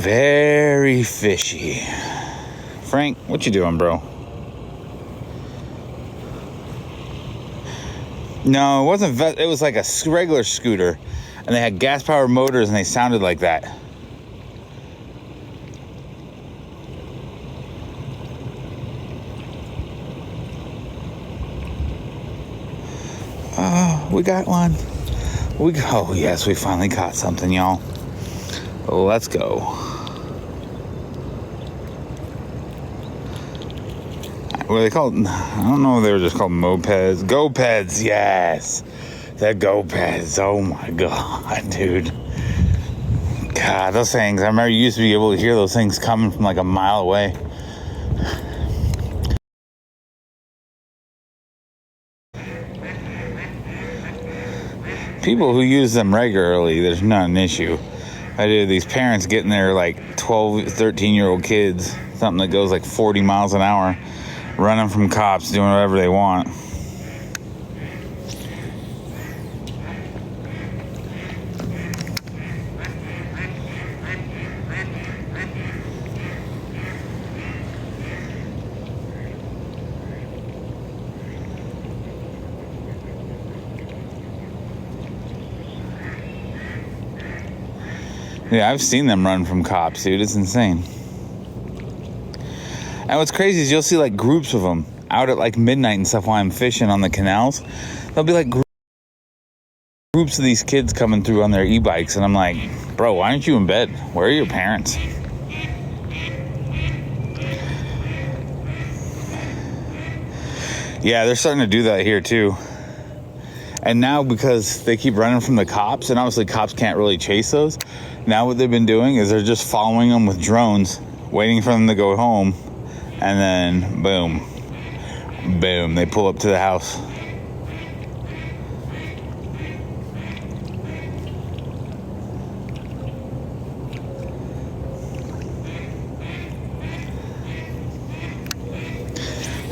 Very fishy. Frank, what you doing, bro? No, it wasn't. It was like a regular scooter, and they had gas-powered motors, and they sounded like that. Oh, we got one. Oh, yes, we finally caught something, y'all. Let's go. What are they called? I don't know if they were just called mopeds. Go-peds, yes. The go-peds. Oh, my God, dude. God, those things. I remember you used to be able to hear those things coming from like a mile away. People who use them regularly, there's not an issue. I do. These parents getting their like 12, 13-year-old kids, something that goes like 40 miles an hour, running from cops, doing whatever they want. Yeah, I've seen them run from cops, dude. It's insane. And what's crazy is you'll see like groups of them out at like midnight and stuff while I'm fishing on the canals. There'll be like groups of these kids coming through on their e-bikes, and I'm like, bro, why aren't you in bed? Where are your parents? Yeah, they're starting to do that here too. And now because they keep running from the cops, and obviously cops can't really chase those, now what they've been doing is they're just following them with drones, waiting for them to go home, and then boom, boom, they pull up to the house.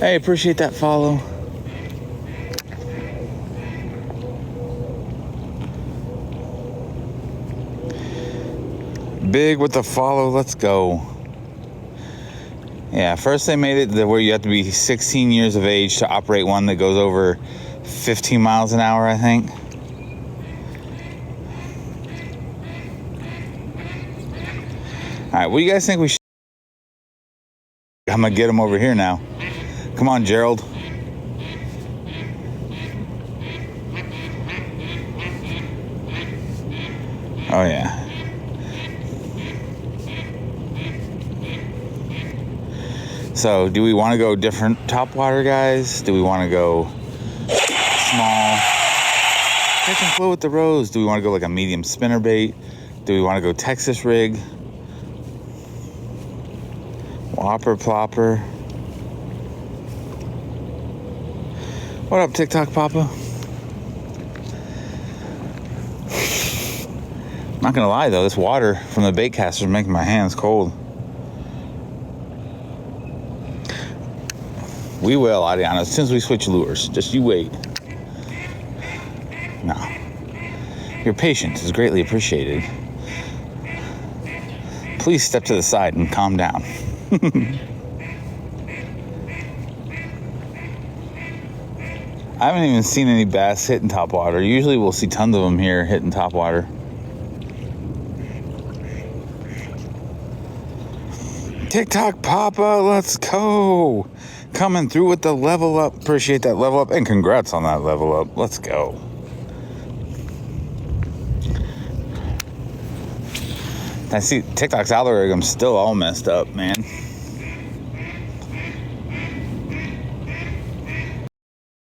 Hey, appreciate that follow. Big with the follow, let's go. Yeah, first they made it where you have to be 16 years of age to operate one that goes over 15 miles an hour, I think. All right, what do you guys think we should? I'm gonna get him over here now. Come on, Gerald. Oh, yeah. So, do we want to go different topwater, guys? Do we want to go small? Catch and flow with the Rose. Do we want to go like a medium spinnerbait? Do we want to go Texas rig? Whopper plopper? What up, TikTok Papa? I'm not gonna lie though, this water from the bait caster is making my hands cold. We will, Adiana, as soon as we switch lures. Just you wait. No. Your patience is greatly appreciated. Please step to the side and calm down. I haven't even seen any bass hitting topwater. Usually we'll see tons of them here hitting topwater. TikTok Papa, let's go. Coming through with the level up. Appreciate that level up, and congrats on that level up. Let's go. I see TikTok's algorithm still all messed up, man.